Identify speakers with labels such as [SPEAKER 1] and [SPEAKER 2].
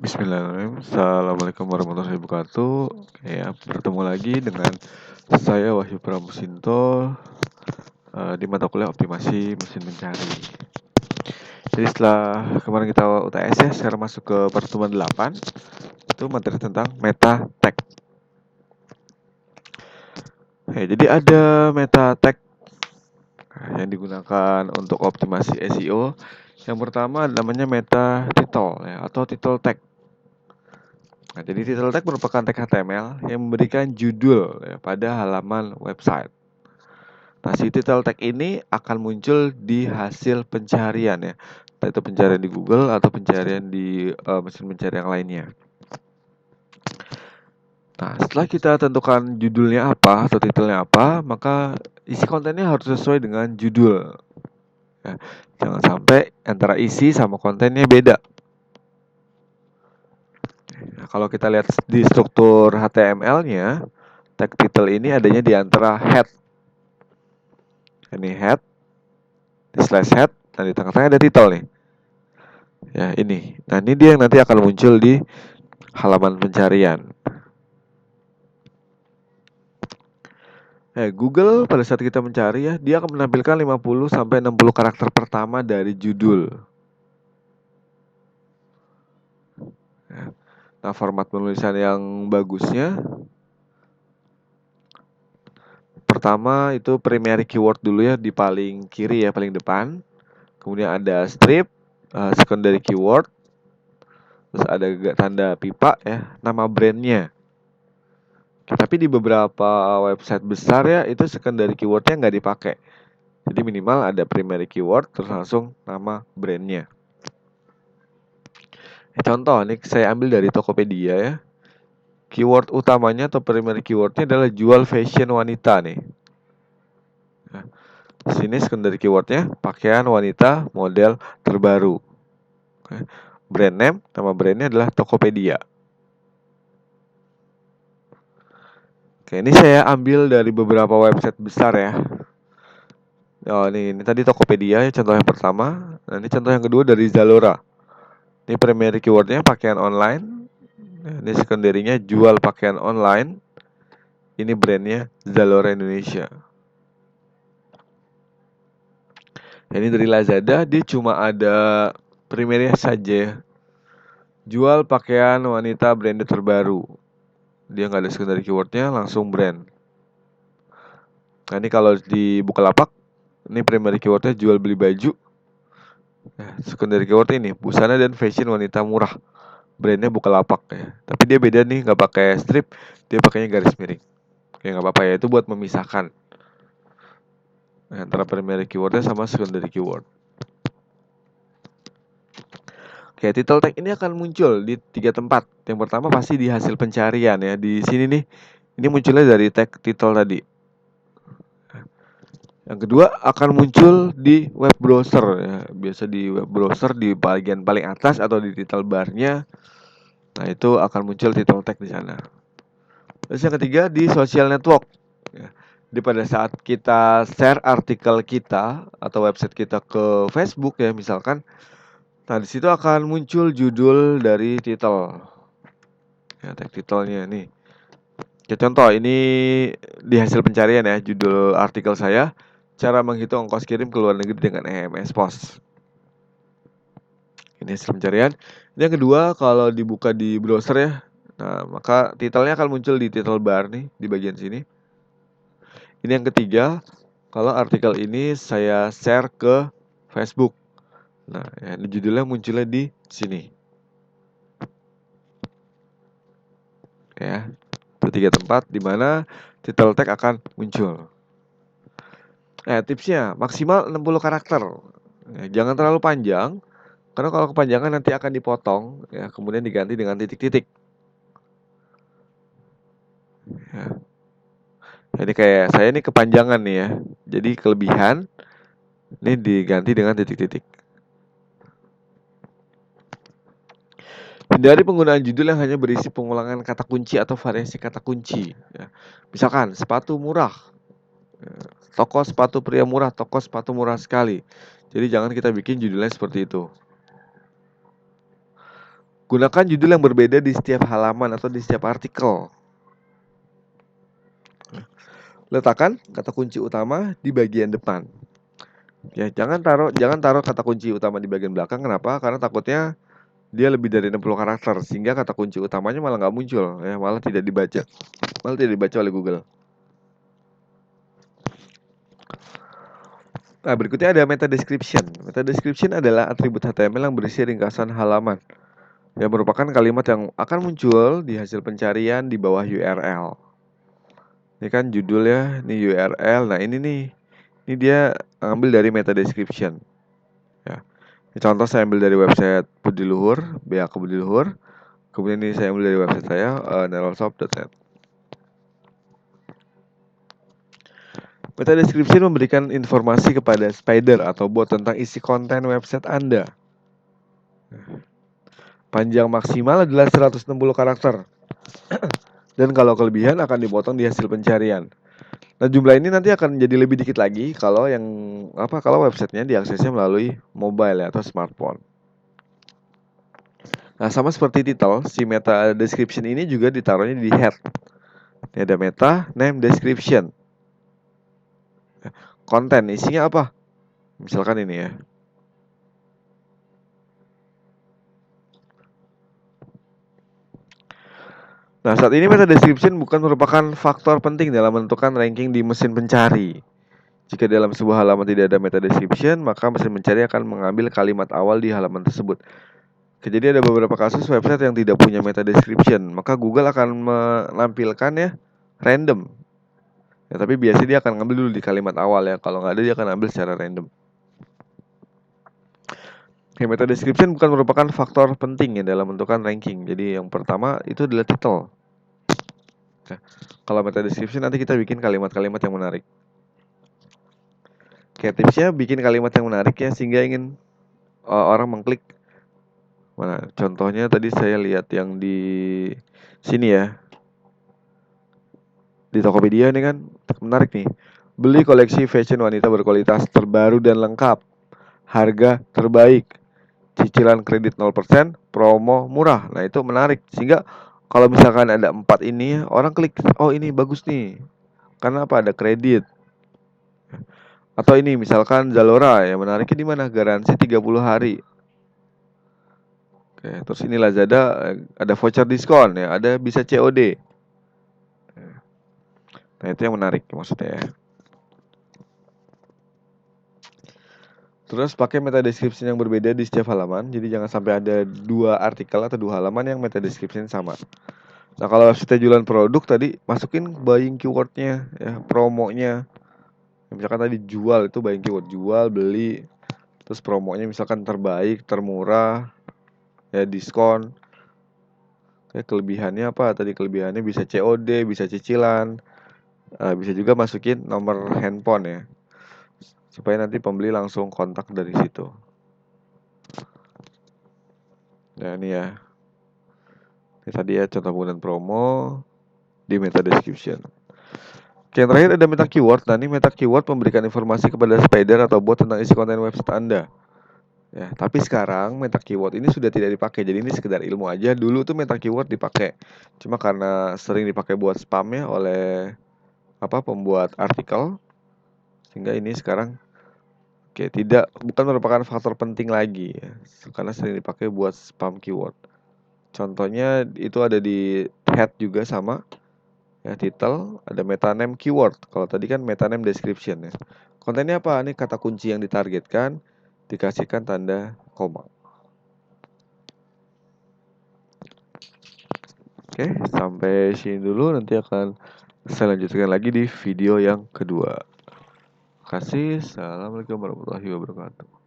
[SPEAKER 1] Bismillahirrahmanirrahim. Assalamualaikum warahmatullahi wabarakatuh. Ya, bertemu lagi dengan saya Wahyu Pramusinto di mata kuliah optimasi mesin pencari. Jadi setelah kemarin kita UTS ya, sekarang masuk ke pertemuan 8. Itu materi tentang meta tag. Jadi ada meta tag yang digunakan untuk optimasi SEO. Yang pertama namanya meta title ya, atau title tag. Nah, jadi title tag merupakan tag HTML yang memberikan judul ya, pada halaman website. Nah, si title tag ini akan muncul di hasil pencarian ya, entah itu pencarian di Google atau pencarian di mesin pencari yang lainnya. Nah, setelah kita tentukan judulnya apa atau titelnya apa, maka isi kontennya harus sesuai dengan judul. Ya, jangan sampai antara isi sama kontennya beda. Nah, kalau kita lihat di struktur HTML-nya, tag title ini adanya di antara head. Ini head, di slash head, dan di tengah-tengah ada title nih. Ya, ini. Nah, ini dia yang nanti akan muncul di halaman pencarian. Google pada saat kita mencari ya, dia akan menampilkan 50 sampai 60 karakter pertama dari judul. Nah, format penulisan yang bagusnya, pertama itu primary keyword dulu ya, di paling kiri ya, paling depan. Kemudian ada strip, secondary keyword, terus ada tanda pipa ya, nama brandnya. Tapi di beberapa website besar ya, itu secondary keywordnya nggak dipakai. Jadi minimal ada primary keyword, terus langsung nama brandnya. Contoh nih, saya ambil dari Tokopedia ya. Keyword utamanya atau primary keywordnya adalah jual fashion wanita nih. Nah, sini secondary keywordnya pakaian wanita model terbaru. Brand name, nama brandnya adalah Tokopedia. Oke, ini saya ambil dari beberapa website besar ya. Oh, ini tadi Tokopedia ya, contoh yang pertama. Nah, ini contoh yang kedua dari Zalora. Ini primary keywordnya pakaian online. Ini secondary-nya jual pakaian online. Ini brandnya Zalora Indonesia. Ini dari Lazada, dia cuma ada primary saja. Jual pakaian wanita branded terbaru. Dia nggak ada secondary keywordnya, langsung brand. Nah, ini kalau di Bukalapak, ini primary keywordnya jual beli baju. Nah, secondary keyword ini busana dan fashion wanita murah. Brandnya Bukalapak ya. Tapi dia beda nih, nggak pakai strip, dia pakainya garis miring. Oke, nggak apa-apa ya, itu buat memisahkan antara primary keywordnya sama secondary keyword. Oke, title tag ini akan muncul di 3 tempat. Yang pertama pasti di hasil pencarian ya. Di sini nih, ini munculnya dari tag title tadi. Yang kedua akan muncul di web browser ya. Biasa di web browser di bagian paling atas atau di title bar-nya. Nah, itu akan muncul title tag di sana. Terus yang ketiga di social network ya. Di pada saat kita share artikel kita atau website kita ke Facebook ya misalkan, nah di situ akan muncul judul dari title ya, tag titelnya nih. Ya, contoh ini di hasil pencarian ya, judul artikel saya, cara menghitung ongkos kirim ke luar negeri dengan EMS Pos. Ini hasil pencarian. Yang kedua, kalau dibuka di browser ya, nah maka titelnya akan muncul di title bar nih, di bagian sini. Ini yang ketiga, kalau artikel ini saya share ke Facebook. Nah, ya, judulnya munculnya di sini. Ya, itu 3 tempat di mana title tag akan muncul. Tipsnya maksimal 60 karakter. Ya, jangan terlalu panjang, karena kalau kepanjangan nanti akan dipotong, ya, kemudian diganti dengan titik-titik. Ya. Jadi kayak saya ini kepanjangan nih ya, jadi kelebihan ini diganti dengan titik-titik. Hindari penggunaan judul yang hanya berisi pengulangan kata kunci atau variasi kata kunci. Ya. Misalkan sepatu murah, toko sepatu pria murah, toko sepatu murah sekali. Jadi jangan kita bikin judulnya seperti itu. Gunakan judul yang berbeda di setiap halaman atau di setiap artikel. Letakkan kata kunci utama di bagian depan. Ya, jangan taruh kata kunci utama di bagian belakang. Kenapa? Karena takutnya dia lebih dari 60 karakter sehingga kata kunci utamanya malah nggak muncul, ya, malah tidak dibaca oleh Google. Nah, berikutnya ada meta description. Meta description adalah atribut HTML yang berisi ringkasan halaman, yang merupakan kalimat yang akan muncul di hasil pencarian di bawah URL. Ini kan judulnya, ini URL. Nah, ini dia ambil dari meta description. Ya. Ini contoh saya ambil dari website Budiluhur, BH Budiluhur. Kemudian ini saya ambil dari website saya, nerolshop.net. Meta description memberikan informasi kepada spider atau bot tentang isi konten website Anda. Panjang maksimal adalah 160 karakter. Dan kalau kelebihan akan dipotong di hasil pencarian. Nah, jumlah ini nanti akan jadi lebih dikit lagi kalau kalau websitenya diaksesnya melalui mobile ya, atau smartphone. Nah, sama seperti title, si meta description ini juga ditaruhnya di head. Ini ada meta name description. Konten isinya apa? Misalkan ini ya. Nah, saat ini meta description bukan merupakan faktor penting dalam menentukan ranking di mesin pencari. Jika dalam sebuah halaman tidak ada meta description, maka mesin pencari akan mengambil kalimat awal di halaman tersebut. Jadi ada beberapa kasus website yang tidak punya meta description, maka Google akan menampilkan ya random. Ya, tapi biasanya dia akan ngambil dulu di kalimat awal ya. Kalau nggak ada dia akan ambil secara random. Meta description bukan merupakan faktor penting ya dalam menentukan ranking. Jadi yang pertama itu adalah title. Nah, kalau meta description nanti kita bikin kalimat-kalimat yang menarik. Kayak tipsnya bikin kalimat yang menarik ya sehingga ingin orang mengklik. Mana? Contohnya tadi saya lihat yang di sini ya. Di Tokopedia ini kan menarik nih. Beli koleksi fashion wanita berkualitas terbaru dan lengkap. Harga terbaik. Cicilan kredit 0%, promo murah. Nah, itu menarik. Sehingga kalau misalkan ada 4 ini, orang klik, oh ini bagus nih. Karena apa? Ada kredit. Atau ini misalkan Zalora ya, menariknya di mana? Garansi 30 hari. Oke, terus ini Lazada ada voucher diskon ya, ada bisa COD. Nah, itu yang menarik maksudnya ya. Terus pakai meta description yang berbeda di setiap halaman. Jadi jangan sampai ada 2 artikel atau 2 halaman yang meta description sama. Nah, kalau kita jualan produk tadi masukin buying keywordnya ya, promonya. Misalkan tadi jual itu buying keyword jual, beli. Terus promonya misalkan terbaik, termurah, ya diskon. Ya, kelebihannya apa? Tadi kelebihannya bisa COD, bisa cicilan. Bisa juga masukin nomor handphone ya. Supaya nanti pembeli langsung kontak dari situ. Nah, ini ya. Ini tadi ya contoh penggunaan promo di meta description. Oke, yang terakhir ada meta keyword. Nah, ini meta keyword memberikan informasi kepada spider atau bot tentang isi konten website Anda. Ya, tapi sekarang meta keyword ini sudah tidak dipakai. Jadi ini sekedar ilmu aja. Dulu tuh meta keyword dipakai. Cuma karena sering dipakai buat spam ya oleh pembuat artikel, sehingga ini sekarang bukan merupakan faktor penting lagi ya, karena sering dipakai buat spam keyword. Contohnya itu ada di head juga sama ya, title, ada meta name keyword. Kalau tadi kan meta name description ya. Kontennya apa? Ini kata kunci yang ditargetkan, dikasihkan tanda koma. Oke, sampai sini dulu, nanti akan saya lanjutkan lagi di video yang kedua. Terima kasih. Assalamualaikum warahmatullahi wabarakatuh.